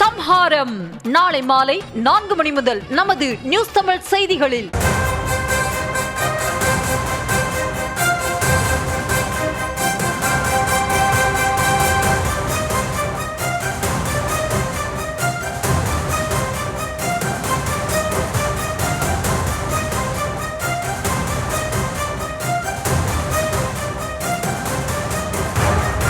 சம்ஹாரம் நாளை மாலை 4 மணி முதல் நமது நியூஸ் தமிழ் செய்திகளில்.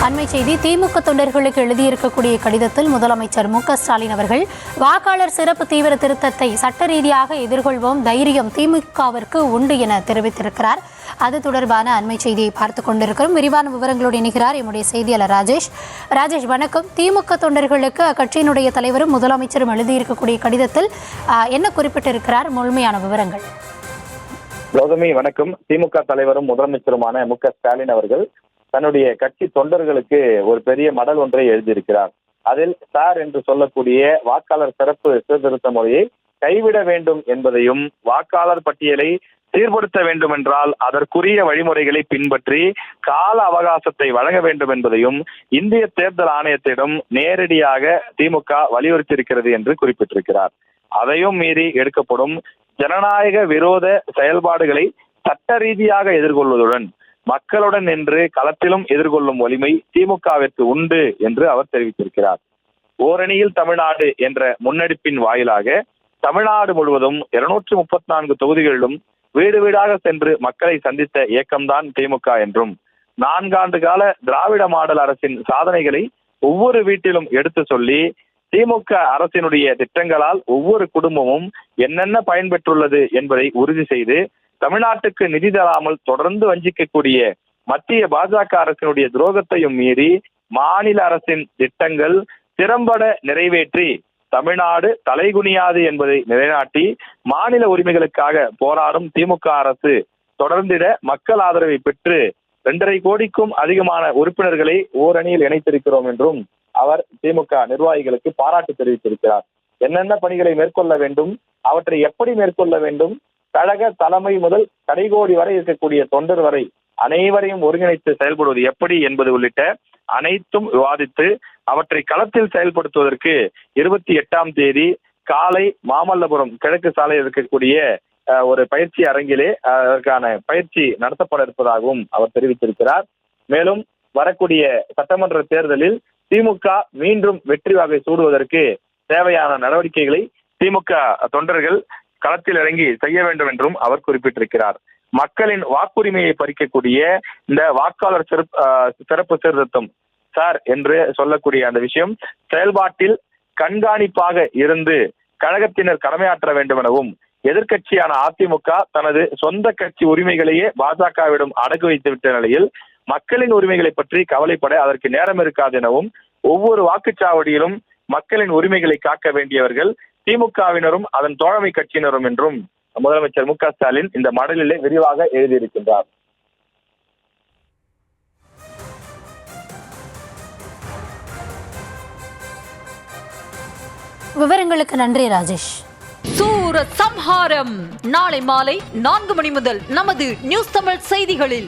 அண்மை செய்தி. திமுக தொண்டர்களுக்கு எழுதியிருக்கக்கூடிய கடிதத்தில் முதலமைச்சர் மு.க.ஸ்டாலின் அவர்கள் வாக்காளர் சிறப்பு தீவிர திருத்தத்தை சட்ட ரீதியாக எதிர்கொள்வோம், தைரியம் திமுகவிற்கு உண்டு என தெரிவித்திருக்கிறார். அது தொடர்பான அண்மை செய்தியை பார்த்துக் கொண்டிருக்கிறோம். விரிவான விவரங்களோடு இணைகிறார் எம்முடைய செய்தியாளர் ராஜேஷ். ராஜேஷ், வணக்கம். திமுக தொண்டர்களுக்கு அக்கட்சியினுடைய தலைவரும் முதலமைச்சரும் எழுதியிருக்கக்கூடிய கடிதத்தில் என்ன குறிப்பிட்டிருக்கிறார்? முழுமையான விவரங்கள். கௌதமி, வணக்கம். திமுக தலைவரும் முதலமைச்சருமான மு.க.ஸ்டாலின் அவர்கள் தன்னுடைய கட்சி தொண்டர்களுக்கு ஒரு பெரிய மடல் ஒன்றை எழுதியிருக்கிறார். அதில் சார் என்று சொல்லக்கூடிய வாக்காளர் சிறப்பு சீர்திருத்த முறையை கைவிட வேண்டும் என்பதையும், வாக்காளர் பட்டியலை சீர்படுத்த வேண்டும் என்றால் அதற்குரிய வழிமுறைகளை பின்பற்றி கால அவகாசத்தை வழங்க வேண்டும் என்பதையும் இந்திய தேர்தல் ஆணையத்திடம் நேரடியாக திமுக வலியுறுத்தியிருக்கிறது என்று குறிப்பிட்டிருக்கிறார். அதையும் மீறி எடுக்கப்படும் ஜனநாயக விரோத செயல்பாடுகளை சட்ட ரீதியாக எதிர்கொள்வதுடன் மக்களுடன் நின்று களத்திலும் எதிர்கொள்ளும் வலிமை திமுகவிற்கு உண்டு என்று அவர் தெரிவித்திருக்கிறார். ஓரணியில் தமிழ்நாடு என்ற முன்னெடுப்பின் வாயிலாக தமிழ்நாடு முழுவதும் 234 தொகுதிகளிலும் வீடு வீடாக சென்று மக்களை சந்தித்த இயக்கம்தான் திமுக என்றும், 4 ஆண்டு கால திராவிட மாடல் அரசின் சாதனைகளை ஒவ்வொரு வீட்டிலும் எடுத்து சொல்லி திமுக அரசினுடைய திட்டங்களால் ஒவ்வொரு குடும்பமும் என்னென்ன பயன்பெற்றுள்ளது என்பதை உறுதி செய்து, தமிழ்நாட்டுக்கு நிதி தராமல் தொடர்ந்து வஞ்சிக்கக்கூடிய மத்திய பாஜக அரசினுடைய துரோகத்தையும் மீறி மாநில அரசின் திட்டங்கள் திறம்பட நிறைவேற்றி தமிழ்நாடு தலைகுனியாது என்பதை நிலைநாட்டி மாநில உரிமைகளுக்காக போராடும் திமுக அரசு தொடர்ந்திட மக்கள் ஆதரவை பெற்று 2.5 கோடிக்கும் அதிகமான உறுப்பினர்களை ஓரணியில் இணைத்திருக்கிறோம் என்றும் அவர் திமுக நிர்வாகிகளுக்கு பாராட்டு தெரிவித்திருக்கிறார். என்னென்ன பணிகளை மேற்கொள்ள வேண்டும், அவற்றை எப்படி மேற்கொள்ள வேண்டும், கழக தலைமை முதல் கடைகோடி வரை இருக்கக்கூடிய தொண்டர் வரை அனைவரையும் ஒருங்கிணைத்து செயல்படுவது எப்படி என்பது உள்ளிட்ட அனைத்தும் விவாதித்து அவற்றை களத்தில் செயல்படுத்துவதற்கு 28ஆம் தேதி காலை மாமல்லபுரம் கிழக்கு சாலையில் இருக்கக்கூடிய ஒரு பயிற்சி அரங்கிலே அதற்கான பயிற்சி நடத்தப்பட இருப்பதாகவும் அவர் தெரிவித்திருக்கிறார். மேலும் வரக்கூடிய சட்டமன்ற தேர்தலில் திமுக மீண்டும் வெற்றி வாகை சூடுவதற்கு தேவையான நடவடிக்கைகளை திமுக தொண்டர்கள் களத்தில் இறங்கி செய்ய வேண்டும் என்றும் அவர் குறிப்பிட்டிருக்கிறார். மக்களின் வாக்குரிமையை பறிக்கக்கூடிய இந்த வாக்காளர் சிறப்பு சீர்திருத்தம் சார் என்று சொல்லக்கூடிய அந்த விஷயம் செயல்பாட்டில் கண்காணிப்பாக இருந்து கழகத்தினர் கடமையாற்ற வேண்டும் எனவும், எதிர்கட்சியான அதிமுக தனது சொந்த கட்சி உரிமைகளையே பாஜகவிடம் அடகு வைத்துவிட்ட நிலையில் மக்களின் உரிமைகளை பற்றி கவலைப்பட அதற்கு நேரம் இருக்காது எனவும், ஒவ்வொரு வாக்குச்சாவடியிலும் மக்களின் உரிமைகளை காக்க வேண்டியவர்கள் திமுகவினரும் அதன் தோழமை கட்சியினரும் என்றும் முதலமைச்சர் மு.க.ஸ்டாலின் இந்த மடலிலே விரிவாக எழுதியிருக்கின்றார். விவரங்களுக்கு நன்றி ராஜேஷ். சூர சம்ஹாரம் நாளை மாலை 4 மணி முதல் நமது நியூஸ் தமிழ் செய்திகளில்.